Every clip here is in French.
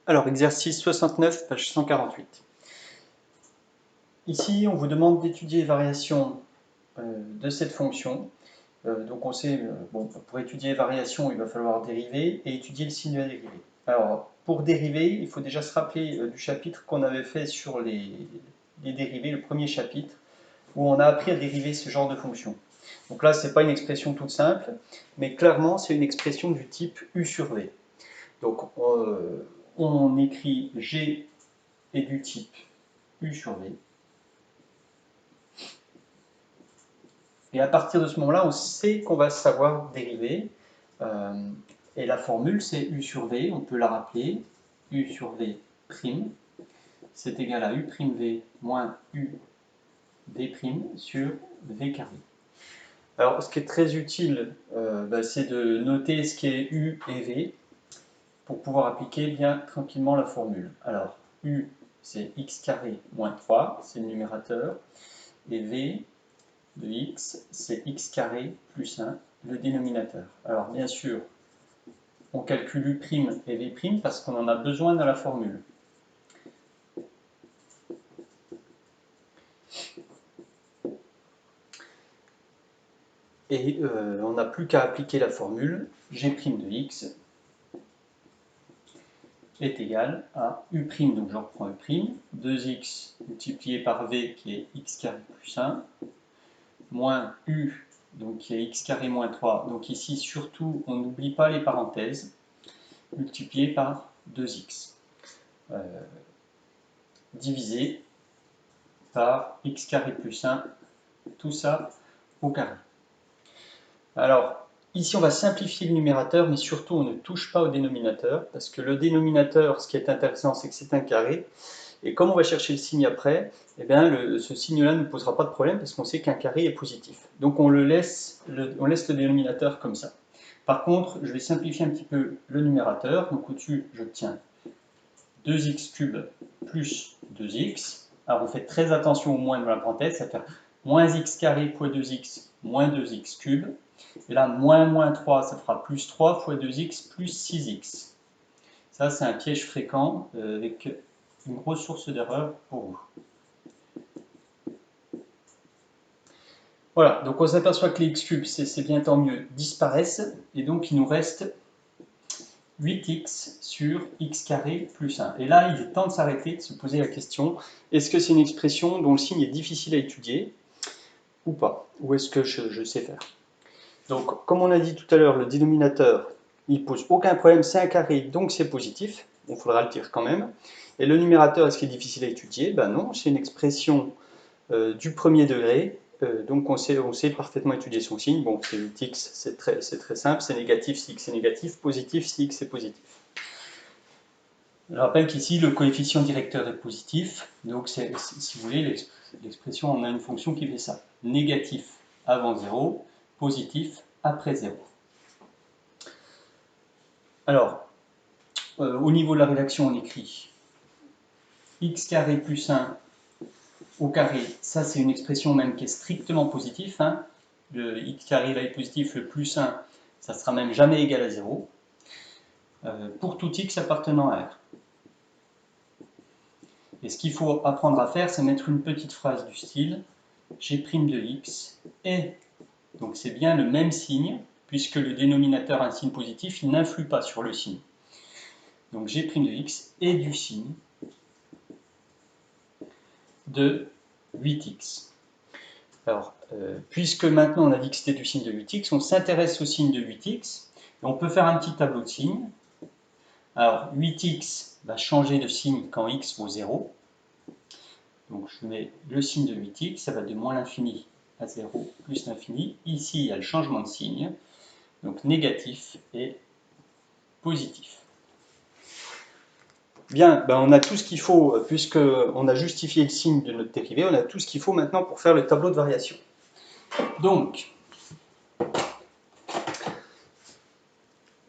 Alors, exercice 69, page 148. Ici, on vous demande d'étudier les variations de cette fonction. Donc on sait, bon, pour étudier les variations, il va falloir dériver et étudier le signe de la dérivée. Alors, pour dériver, il faut déjà se rappeler du chapitre qu'on avait fait sur les dérivées, le premier chapitre, où on a appris à dériver ce genre de fonction. Donc là, ce n'est pas une expression toute simple, mais clairement, c'est une expression du type U sur V. Donc, on écrit G est du type U sur V. Et à partir de ce moment-là, on sait qu'on va savoir dériver. Et la formule, c'est U sur V, on peut la rappeler. U sur V prime, c'est égal à U prime V moins U V prime sur V carré. Alors, ce qui est très utile, c'est de noter ce qui est U et V pour pouvoir appliquer bien tranquillement la formule. Alors, U, c'est x carré moins 3, c'est le numérateur, et V de x, c'est x carré plus 1, le dénominateur. Alors, bien sûr, on calcule U' et V' parce qu'on en a besoin dans la formule. Et on n'a plus qu'à appliquer la formule G' de x est égal à U', donc je reprends U', 2x multiplié par V qui est x carré plus 1, moins U, donc qui est x carré moins 3, donc ici surtout on n'oublie pas les parenthèses, multiplié par 2x, divisé par x carré plus 1, tout ça au carré. Alors, ici on va simplifier le numérateur, mais surtout on ne touche pas au dénominateur, parce que le dénominateur, ce qui est intéressant, c'est que c'est un carré, et comme on va chercher le signe après, eh bien, ce signe-là ne posera pas de problème, parce qu'on sait qu'un carré est positif. Donc on laisse le dénominateur comme ça. Par contre, je vais simplifier un petit peu le numérateur, donc au-dessus, j'obtiens 2x cube plus 2x. Alors on fait très attention au moins dans la parenthèse, ça fait moins x carré fois 2x moins 2x cube. Et là, moins 3, ça fera plus 3 fois 2x plus 6x. Ça, c'est un piège fréquent avec une grosse source d'erreur pour vous. Voilà, donc on s'aperçoit que les x cubes, c'est bien tant mieux, disparaissent. Et donc, il nous reste 8x sur x carré plus 1. Et là, il est temps de s'arrêter, de se poser la question, est-ce que c'est une expression dont le signe est difficile à étudier ou pas? Ou est-ce que je sais faire? Donc, comme on a dit tout à l'heure, le dénominateur, il ne pose aucun problème, c'est un carré, donc c'est positif. Il faudra le dire quand même. Et le numérateur, est-ce qu'il est difficile à étudier? Ben non, c'est une expression du premier degré, donc on sait parfaitement étudier son signe. Bon, c'est 8x, c'est très simple, c'est négatif si x est négatif, positif si x est positif. Je rappelle qu'ici, le coefficient directeur est positif, donc si vous voulez, l'expression, on a une fonction qui fait ça. Négatif avant 0, positif après 0. Alors, au niveau de la rédaction, on écrit x carré plus 1 au carré. Ça, c'est une expression même qui est strictement positive. Hein. Le x carré là est positif, le plus 1, ça ne sera même jamais égal à 0. Pour tout x appartenant à R. Et ce qu'il faut apprendre à faire, c'est mettre une petite phrase du style G' de x est, donc c'est bien le même signe, puisque le dénominateur a un signe positif, il n'influe pas sur le signe. Donc G' de x est du signe de 8x. Alors, puisque maintenant on a dit que c'était du signe de 8x, on s'intéresse au signe de 8x, et on peut faire un petit tableau de signes. Alors, 8x va changer de signe quand x vaut 0. Donc je mets le signe de 8x, ça va de moins l'infini à 0 plus l'infini. Ici, il y a le changement de signe, donc négatif et positif. Bien, on a tout ce qu'il faut, puisqu'on a justifié le signe de notre dérivée, on a tout ce qu'il faut maintenant pour faire le tableau de variation. Donc,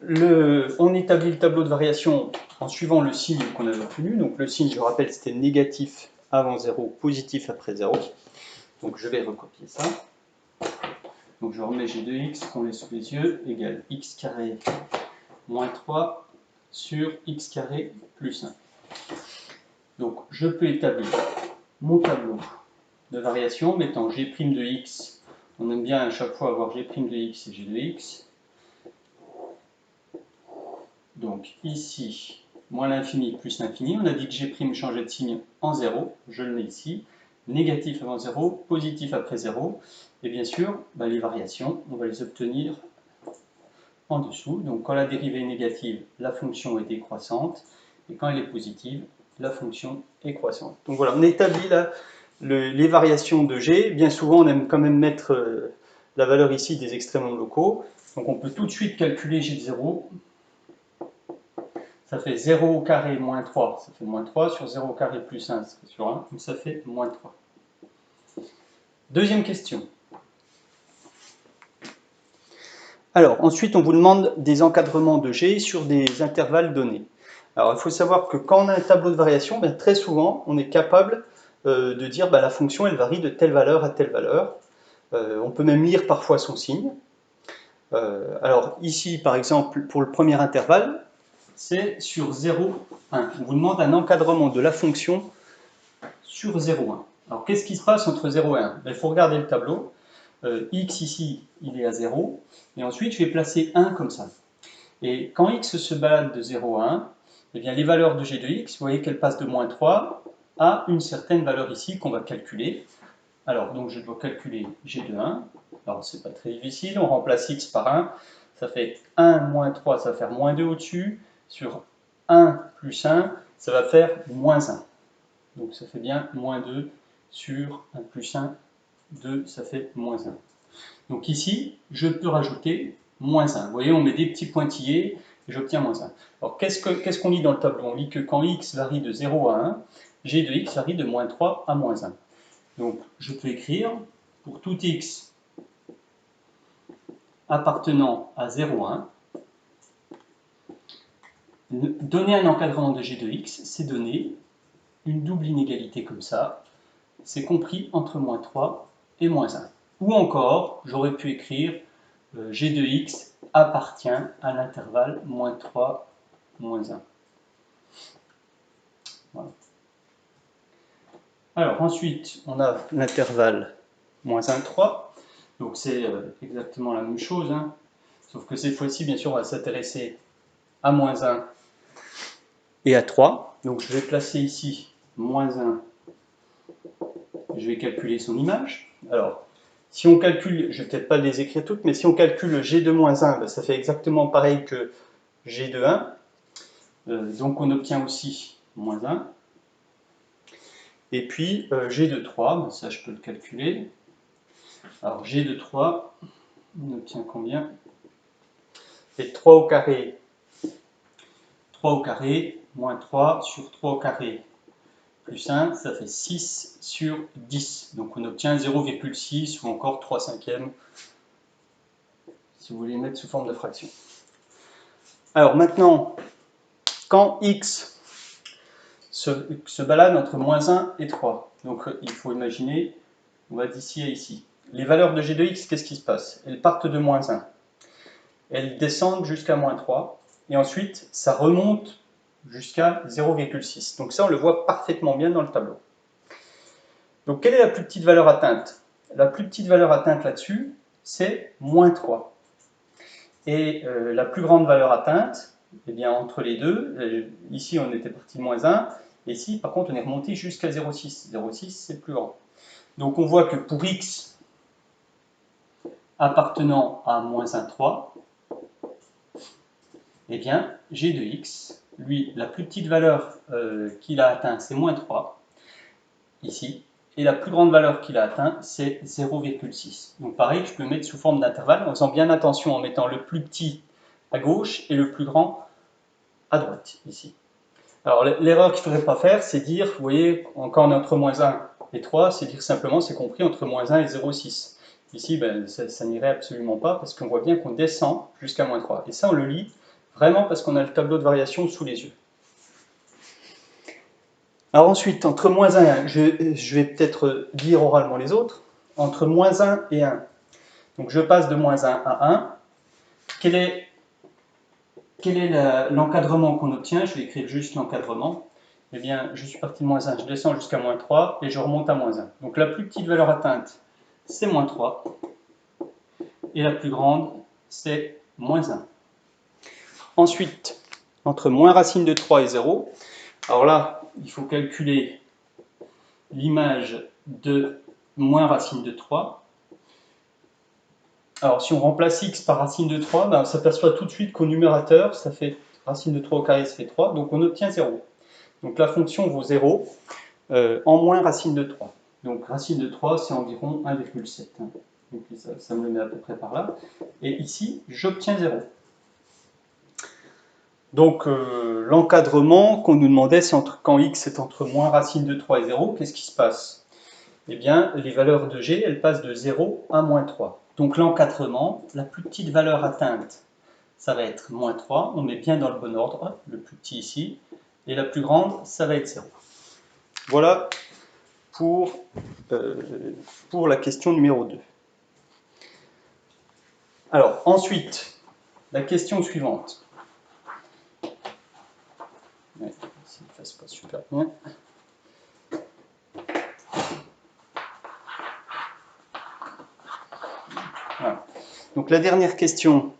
on établit le tableau de variation en suivant le signe qu'on avait obtenu. Donc le signe, je rappelle, c'était négatif avant 0, positif après 0. Donc je vais recopier ça. Donc je remets G2x qu'on met sous les yeux, égale x carré moins 3 sur x carré plus 1. Donc je peux établir mon tableau de variation mettant g' de x. On aime bien à chaque fois avoir g' de x et g de x. Donc ici, moins l'infini plus l'infini. On a dit que g' changeait de signe en 0. Je le mets ici. Négatif avant 0, positif après 0. Et bien sûr, les variations, on va les obtenir en dessous. Donc quand la dérivée est négative, la fonction est décroissante. Et quand elle est positive, la fonction est croissante. Donc voilà, on établit là les variations de g. Bien souvent, on aime quand même mettre la valeur ici des extrémums locaux. Donc on peut tout de suite calculer g de 0. Ça fait 0 au carré moins 3, ça fait moins 3, sur 0 au carré plus 1, ça fait sur 1, donc ça fait moins 3. Deuxième question. Alors, ensuite, on vous demande des encadrements de g sur des intervalles donnés. Alors, il faut savoir que quand on a un tableau de variation, très souvent, on est capable de dire la fonction, elle varie de telle valeur à telle valeur. On peut même lire parfois son signe. Alors, ici, par exemple, pour le premier intervalle, c'est sur 0, 1. On vous demande un encadrement de la fonction sur 0, 1. Alors, qu'est-ce qui se passe entre 0 et 1? Il faut regarder le tableau. X ici, il est à 0. Et ensuite, je vais placer 1 comme ça. Et quand x se balade de 0 à 1, eh bien, les valeurs de g de x, vous voyez qu'elles passent de moins 3 à une certaine valeur ici qu'on va calculer. Alors, donc, je dois calculer g de 1. Alors, c'est pas très difficile. On remplace x par 1. Ça fait 1 moins 3, ça va faire moins 2 au-dessus. Sur 1 plus 1, ça va faire moins 1. Donc, ça fait bien moins 2 sur 1 plus 1. 2, ça fait moins 1. Donc ici, je peux rajouter moins 1. Vous voyez, on met des petits pointillés et j'obtiens moins 1. Alors, qu'est-ce qu'on lit dans le tableau? On lit que quand x varie de 0 à 1, g de x varie de moins 3 à moins 1. Donc, je peux écrire, pour tout x appartenant à 0 à 1, donner un encadrement de g de x, c'est donner une double inégalité comme ça. C'est compris entre moins 3 et moins 1. Ou encore, j'aurais pu écrire g de x appartient à l'intervalle moins 3, moins 1. Voilà. Alors ensuite, on a l'intervalle moins 1, 3. Donc c'est exactement la même chose. Sauf que cette fois-ci, bien sûr, on va s'intéresser à moins 1 et à 3. Donc je vais placer ici moins 1. Je vais calculer son image. Alors, si on calcule, je ne vais peut-être pas les écrire toutes, mais si on calcule g de moins 1, ça fait exactement pareil que g de 1. Donc on obtient aussi moins 1. Et puis g de 3, ça je peux le calculer. Alors g de 3, on obtient combien? C'est 3 au carré. 3 au carré, moins 3 sur 3 au carré plus 1, ça fait 6 sur 10. Donc on obtient 0,6 ou encore 3 cinquièmes, si vous voulez mettre sous forme de fraction. Alors maintenant, quand x se balade entre moins 1 et 3, donc il faut imaginer, on va d'ici à ici. Les valeurs de g de x, qu'est-ce qui se passe? Elles partent de moins 1. Elles descendent jusqu'à moins 3. Et ensuite, ça remonte jusqu'à 0,6. Donc ça, on le voit parfaitement bien dans le tableau. Donc quelle est la plus petite valeur atteinte? La plus petite valeur atteinte là-dessus, c'est moins 3. Et la plus grande valeur atteinte, eh bien, entre les deux, ici on était parti de moins 1, et ici par contre on est remonté jusqu'à 0,6. 0,6 c'est plus grand. Donc on voit que pour x appartenant à moins 1, 3, eh bien g de x, lui, la plus petite valeur qu'il a atteint, c'est moins 3, ici, et la plus grande valeur qu'il a atteint, c'est 0,6. Donc pareil, je peux le mettre sous forme d'intervalle, en faisant bien attention en mettant le plus petit à gauche et le plus grand à droite, ici. Alors l'erreur qu'il ne faudrait pas faire, c'est dire, vous voyez, quand on est entre moins 1 et 3, c'est dire simplement, c'est compris entre moins 1 et 0,6. Ici, ça n'irait absolument pas, parce qu'on voit bien qu'on descend jusqu'à moins 3. Et ça, on le lit vraiment parce qu'on a le tableau de variation sous les yeux. Alors ensuite, entre moins 1 et 1, je vais peut-être dire oralement les autres. Entre moins 1 et 1, donc je passe de moins 1 à 1. Quelle est quel est l'encadrement qu'on obtient? Je vais écrire juste l'encadrement. Eh bien, je suis parti de moins 1, je descends jusqu'à moins 3 et je remonte à moins 1. Donc la plus petite valeur atteinte, c'est moins 3. Et la plus grande, c'est moins 1. Ensuite, entre moins racine de 3 et 0, alors là, il faut calculer l'image de moins racine de 3. Alors, si on remplace x par racine de 3, ben, on s'aperçoit tout de suite qu'au numérateur, ça fait racine de 3 au carré, ça fait 3, donc on obtient 0. Donc la fonction vaut 0 en moins racine de 3. Donc racine de 3, c'est environ 1,7. Hein. Donc ça me le met à peu près par là. Et ici, j'obtiens 0. Donc l'encadrement qu'on nous demandait, c'est quand x est entre moins racine de 3 et 0, qu'est-ce qui se passe? Eh bien, les valeurs de g, elles passent de 0 à moins 3. Donc l'encadrement, la plus petite valeur atteinte, ça va être moins 3. On met bien dans le bon ordre, le plus petit ici. Et la plus grande, ça va être 0. Voilà pour la question numéro 2. Alors, ensuite, la question suivante. Ouais, ça ne passe pas super bien. Voilà. Donc, la dernière question,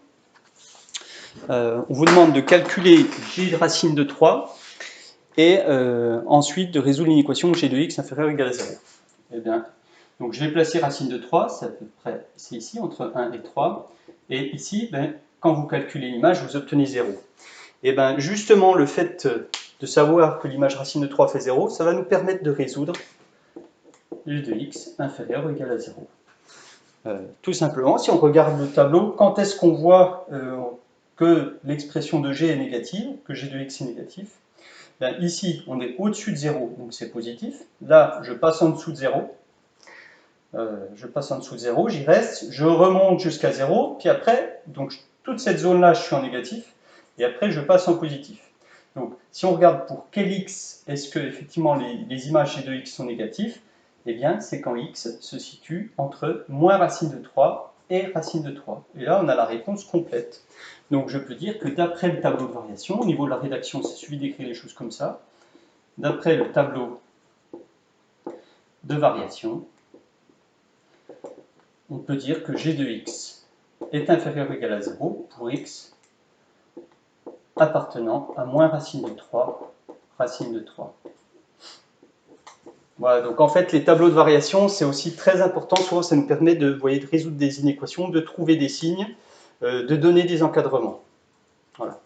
on vous demande de calculer g de racine de 3 et ensuite de résoudre une équation g de x inférieure ou égale à 0. Eh bien, donc je vais placer racine de 3, c'est à peu près, c'est ici, entre 1 et 3. Et ici, ben, quand vous calculez l'image, vous obtenez 0. Et bien, justement, le fait de savoir que l'image racine de 3 fait 0, ça va nous permettre de résoudre g de x inférieur ou égal à 0. Tout simplement, si on regarde le tableau, quand est-ce qu'on voit que l'expression de g est négative, que g de x est négatif? Ben, ici, on est au-dessus de 0, donc c'est positif. Là, je passe en dessous de 0. J'y reste, je remonte jusqu'à 0, puis après, donc toute cette zone-là, je suis en négatif, et après, je passe en positif. Donc, si on regarde pour quel x est-ce que, effectivement, les images g de x sont négatives, eh bien, c'est quand x se situe entre moins racine de 3 et racine de 3. Et là, on a la réponse complète. Donc, je peux dire que d'après le tableau de variation, au niveau de la rédaction, c'est suffit d'écrire les choses comme ça. D'après le tableau de variation, on peut dire que g de x est inférieur ou égal à 0 pour x appartenant à moins racine de 3, racine de 3. Voilà, donc en fait, les tableaux de variation, c'est aussi très important. Souvent, ça nous permet de résoudre des inéquations, de trouver des signes, de donner des encadrements. Voilà.